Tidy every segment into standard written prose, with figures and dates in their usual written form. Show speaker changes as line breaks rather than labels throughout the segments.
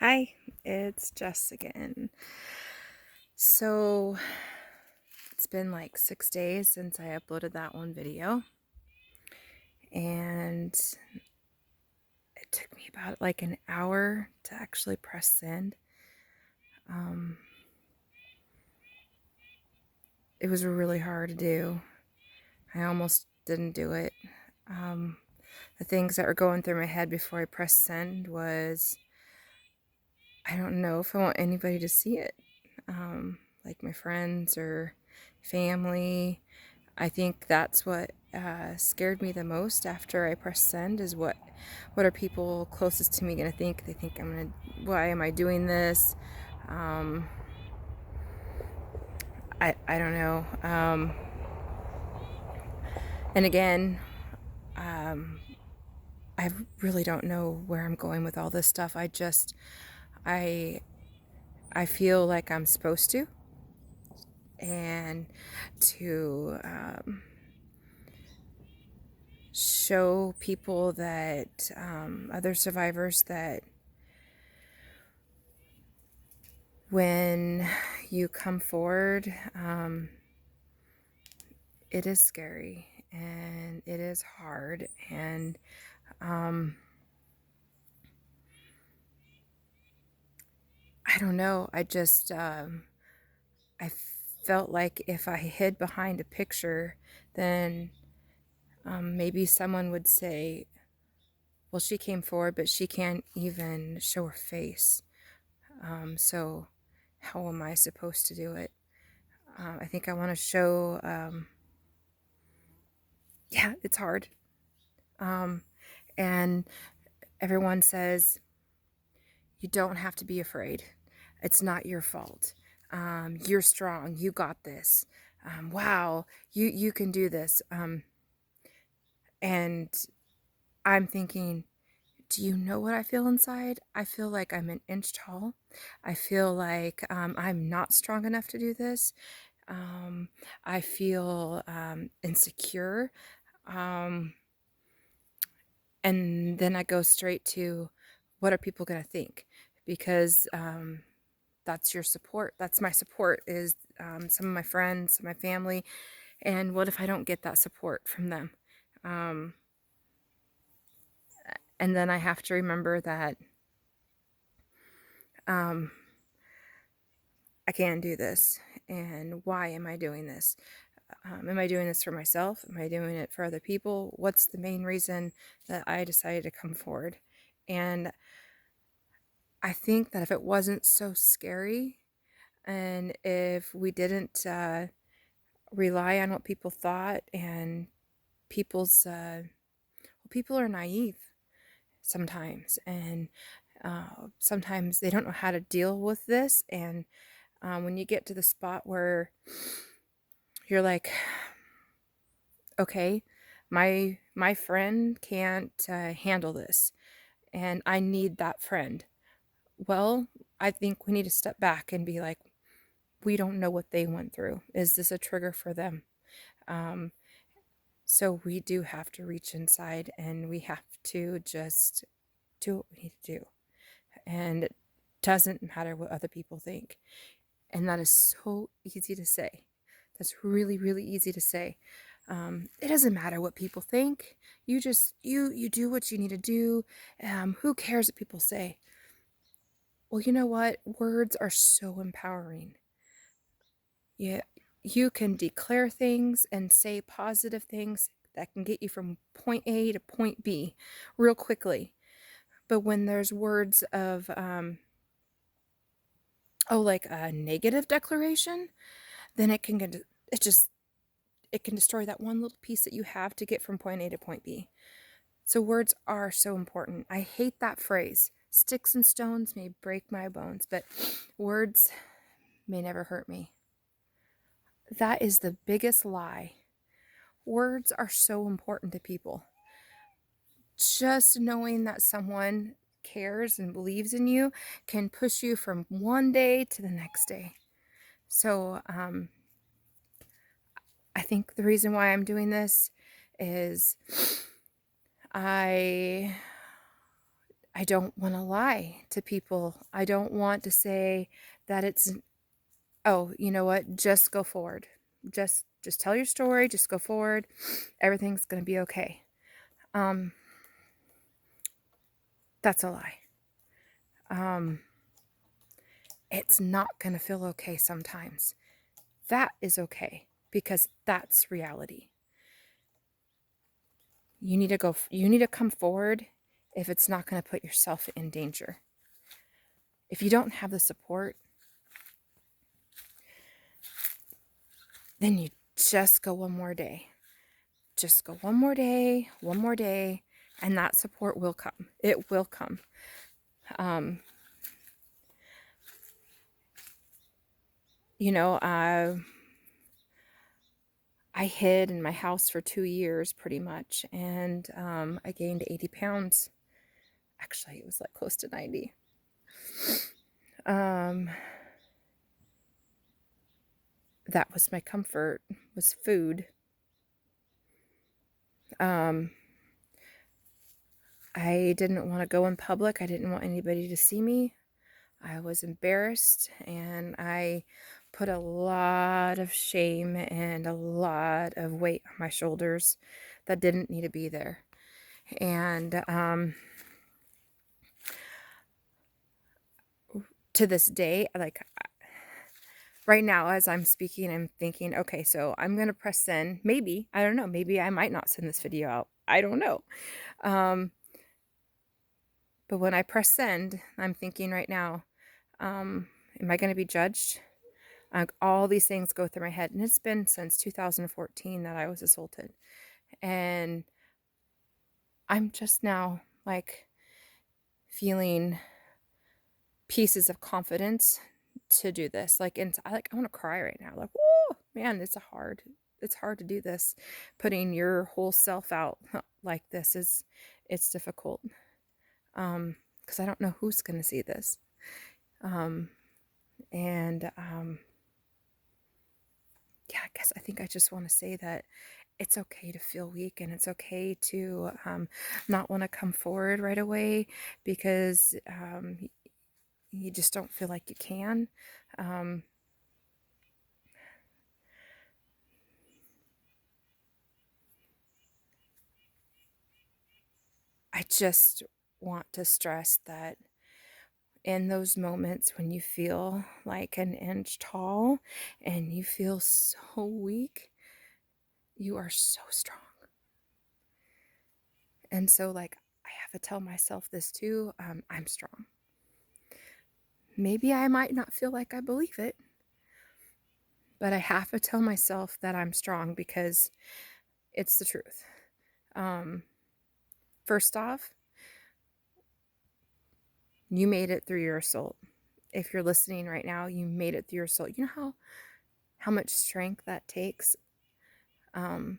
Hi, it's Jess again. So it's been like 6 days since I uploaded that one video, and it took me about like an hour to actually press send. Um, it was really hard to do. I almost didn't do it. Um, the things that were going through my head before I pressed send was, I don't know if I want anybody to see it, like my friends or family. I think that's what scared me the most after I pressed send is what are people closest to me going to think? They think I'm going to, why am I doing this? Um, I don't know. And again, I really don't know where I'm going with all this stuff. I, I feel like I'm supposed to, and to show people that other survivors that when you come forward, it is scary and it is hard. And I don't know. I felt like if I hid behind a picture, then maybe someone would say, well, she came forward, but she can't even show her face. So how am I supposed to do it? I think I want to show, yeah, it's hard. And everyone says, you don't have to be afraid. It's not your fault. You're strong. You got this. Wow, you can do this. And I'm thinking, do you know what I feel inside? I feel like I'm an inch tall. I feel like I'm not strong enough to do this. I feel insecure. Um, and then I go straight to, what are people going to think? Because that's your support. That's my support, is some of my friends, my family. And what if I don't get that support from them? Um, and then I have to remember that I can't do this. And why am I doing this? Am I doing this for myself? Am I doing it for other people? What's the main reason that I decided to come forward? And I think that if it wasn't so scary, and if we didn't rely on what people thought, and people are naive sometimes, and sometimes they don't know how to deal with this. And when you get to the spot where you're like, okay, my friend can't handle this, and I need that friend. Well, I think we need to step back and be like, we don't know what they went through. Is this a trigger for them? Um, so we do have to reach inside, and we have to just do what we need to do. And it doesn't matter what other people think. And that is so easy to say. That's really, really easy to say. It doesn't matter what people think. You just, you do what you need to do. Who cares what people say? Well, you know what? Words are so empowering. Yeah, you can declare things and say positive things that can get you from point A to point B real quickly. But when there's words of, like a negative declaration, then it just, it can destroy that one little piece that you have to get from point A to point B. So words are so important. I hate that phrase. Sticks and stones may break my bones, but words may never hurt me. That is the biggest lie. Words are so important to people. Just knowing that someone cares and believes in you can push you from one day to the next day. So I think the reason why I'm doing this is I I don't want to lie to people. I don't want to say that it's, oh, you know what? Just go forward. Just tell your story, just go forward. Everything's going to be okay. Um that's a lie. It's not going to feel okay sometimes. That is okay because that's reality. You need to come forward if it's not going to put yourself in danger. If you don't have the support, then you just go one more day. Just go one more day, and that support will come. It will come. Um, you know, I hid in my house for 2 years pretty much, and I gained 80 pounds. Actually, it was like close to 90. That was my comfort, was food. I didn't want to go in public. I didn't want anybody to see me. I was embarrassed, and I put a lot of shame and a lot of weight on my shoulders that didn't need to be there. And to this day, like right now, as I'm speaking, I'm thinking, okay, so I'm going to press send. Maybe, I don't know, maybe I might not send this video out. I don't know. But when I press send, I'm thinking right now, am I going to be judged? All these things go through my head. And it's been since 2014 that I was assaulted. And I'm just now like feeling pieces of confidence to do this. Like, and I want to cry right now. Like, whoa, man, it's hard to do this. Putting your whole self out like this it's difficult. Because I don't know who's going to see this. Yeah, I think I just want to say that it's okay to feel weak, and it's okay to not want to come forward right away because you just don't feel like you can. I just want to stress that in those moments when you feel like an inch tall and you feel so weak, you are so strong. And so, like, I have to tell myself this too. I'm strong. Maybe I might not feel like I believe it, but I have to tell myself that I'm strong because it's the truth. First off, you made it through your assault. If you're listening right now, you made it through your assault. You know how much strength that takes? I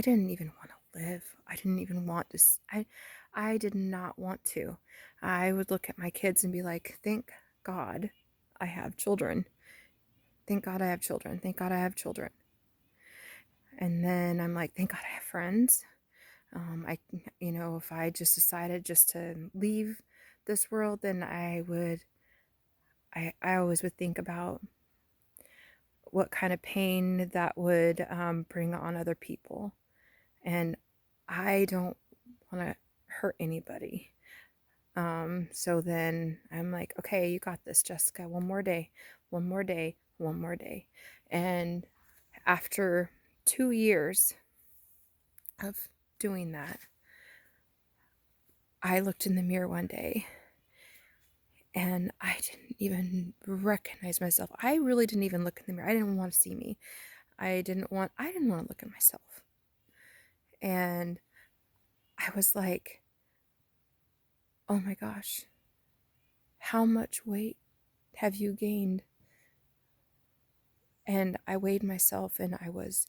didn't even want to live. I didn't even want to. I did not want to. I would look at my kids and be like, thank God I have children. Thank God I have children. Thank God I have children. And then I'm like, thank God I have friends. If I just decided just to leave this world, then I always would think about what kind of pain that would bring on other people. And I don't want to hurt anybody. So then I'm like, okay, you got this, Jessica. One more day, one more day, one more day. And after 2 years of doing that, I looked in the mirror one day and I didn't even recognize myself. I really didn't even look in the mirror. I didn't want to see me. I didn't want to look at myself. And I was like, oh my gosh, how much weight have you gained? And I weighed myself and I was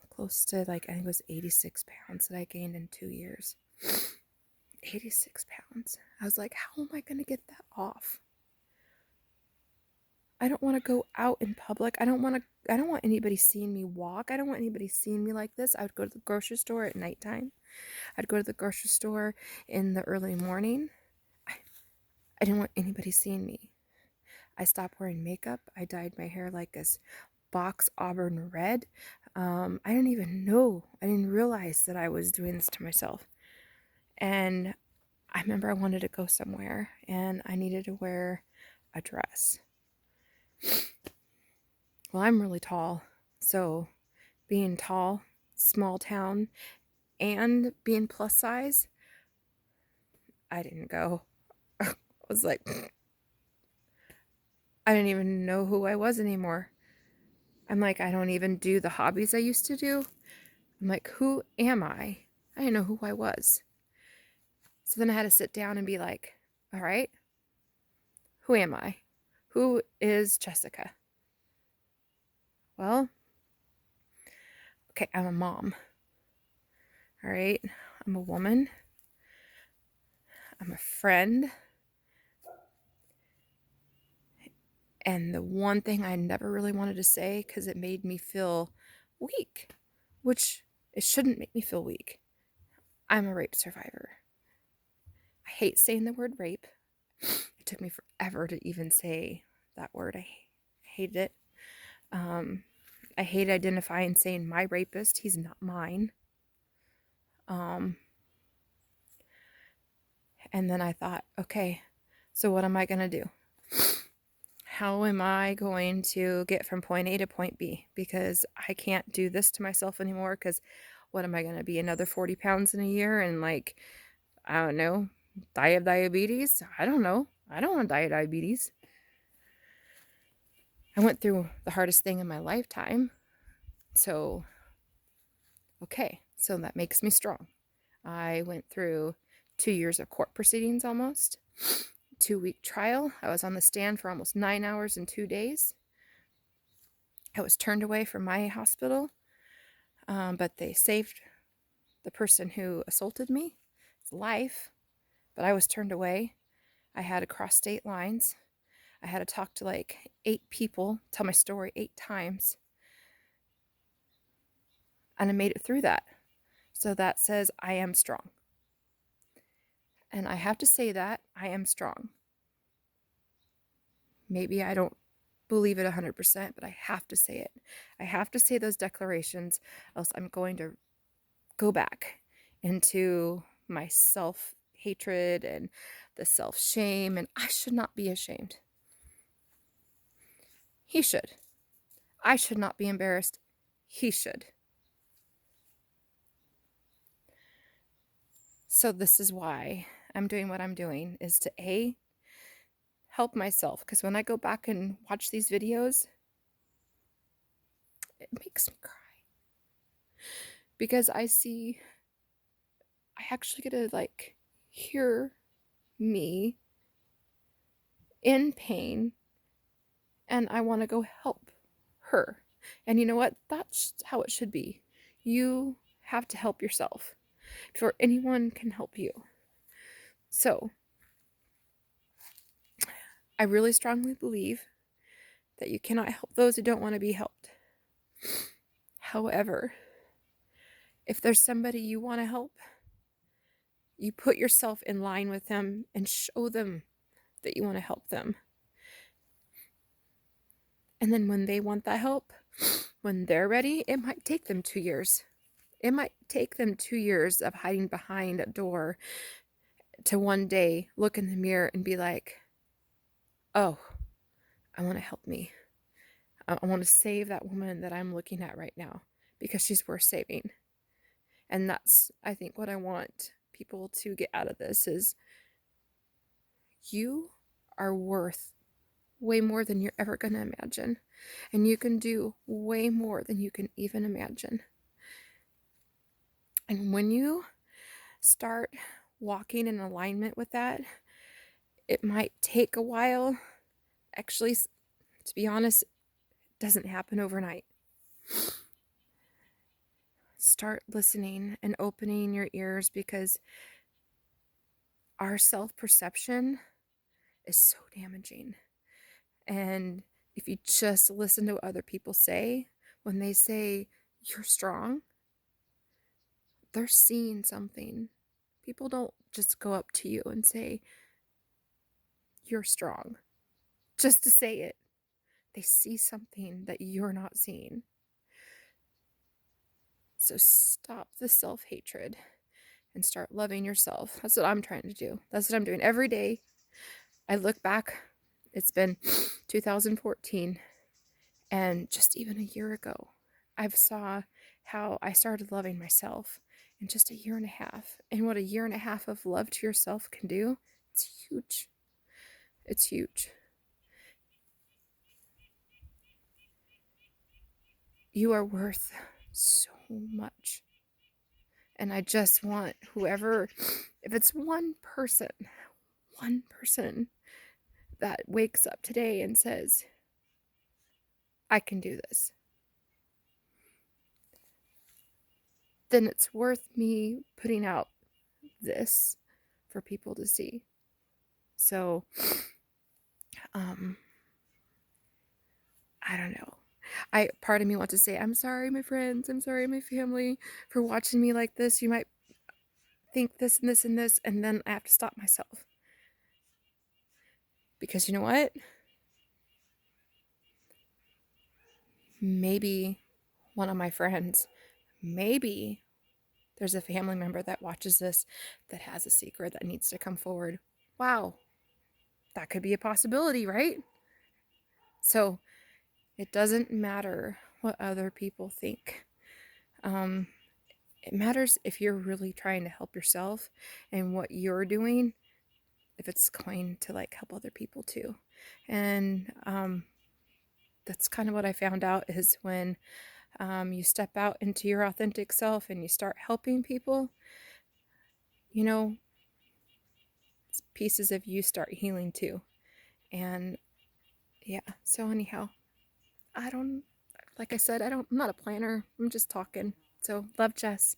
close to I think it was 86 pounds that I gained in 2 years. 86 pounds. I was like, how am I going to get that off? I don't want to go out in public. I don't want anybody seeing me walk. I don't want anybody seeing me like this. I would go to the grocery store at nighttime. I'd go to the grocery store in the early morning. I didn't want anybody seeing me. I stopped wearing makeup. I dyed my hair like this box auburn red. I didn't even know. I didn't realize that I was doing this to myself. And I remember I wanted to go somewhere and I needed to wear a dress. Well, I'm really tall. So being tall, small town, and being plus size, I didn't go. I was like, I didn't even know who I was anymore. I'm like, I don't even do the hobbies I used to do. I'm like, who am I? I didn't know who I was. So then I had to sit down and be like, all right, who am I? Who is Jessica? Well, okay, I'm a mom. All right, I'm a woman. I'm a friend. And the one thing I never really wanted to say because it made me feel weak, which it shouldn't make me feel weak. I'm a rape survivor. I hate saying the word rape. It took me forever to even say that word. I hated it. I hate identifying saying my rapist. He's not mine. And then I thought, okay, so what am I going to do? How am I going to get from point A to point B? Because I can't do this to myself anymore. Because what am I going to be? Another 40 pounds in a year and like, I don't know, die of diabetes? I don't know. I don't want to die of diabetes. I went through the hardest thing in my lifetime. So, okay, so that makes me strong. I went through 2 years of court proceedings almost, 2-week trial. I was on the stand for almost 9 hours and 2 days. I was turned away from my hospital, but they saved the person who assaulted me, his life, but I was turned away. I had to cross state lines. I had to talk to like 8 people, tell my story 8 times. And I made it through that. So that says I am strong. And I have to say that I am strong. Maybe I don't believe it 100%, but I have to say it. I have to say those declarations, else I'm going to go back into my self-hatred and the self-shame, and I should not be ashamed. He should. I should not be embarrassed. He should. So this is why I'm doing what I'm doing, is to A, help myself. Because when I go back and watch these videos, it makes me cry. Because I actually get to like hear me in pain and I want to go help her. And you know what? That's how it should be. You have to help yourself before anyone can help you. So, I really strongly believe that you cannot help those who don't want to be helped. However, if there's somebody you want to help, you put yourself in line with them and show them that you want to help them. And then when they want that help, when they're ready, it might take them 2 years. It might take them 2 years of hiding behind a door to one day look in the mirror and be like, oh, I want to help me. I want to save that woman that I'm looking at right now because she's worth saving. And that's, I think, what I want people to get out of this is you are worth way more than you're ever going to imagine. And you can do way more than you can even imagine. And when you start walking in alignment with that, it might take a while. Actually, to be honest, it doesn't happen overnight. Start listening and opening your ears because our self-perception is so damaging. And If you just listen to what other people say, when they say you're strong, they're seeing something. People don't just go up to you and say, you're strong, just to say it. They see something that you're not seeing. So stop the self-hatred and start loving yourself. That's what I'm trying to do. That's what I'm doing every day. I look back, it's been 2014, and just even a year ago, I've saw how I started loving myself in just a year and a half. And what a year and a half of love to yourself can do, it's huge. It's huge. You are worth so much. And I just want whoever, if it's one person that wakes up today and says, I can do this, then it's worth me putting out this for people to see. So, I don't know. Part of me wants to say, I'm sorry, my friends, I'm sorry, my family, for watching me like this. You might think this and this and this, and then I have to stop myself. Because you know what? Maybe one of my friends, maybe there's a family member that watches this that has a secret that needs to come forward. Wow, that could be a possibility, right? So it doesn't matter what other people think. It matters if you're really trying to help yourself and what you're doing, if it's going to like help other people too. And that's kind of what I found out is when you step out into your authentic self and you start helping people, you know, pieces of you start healing too. And yeah, so anyhow, I don't, like I said, I'm not a planner. I'm just talking. So love, Jess.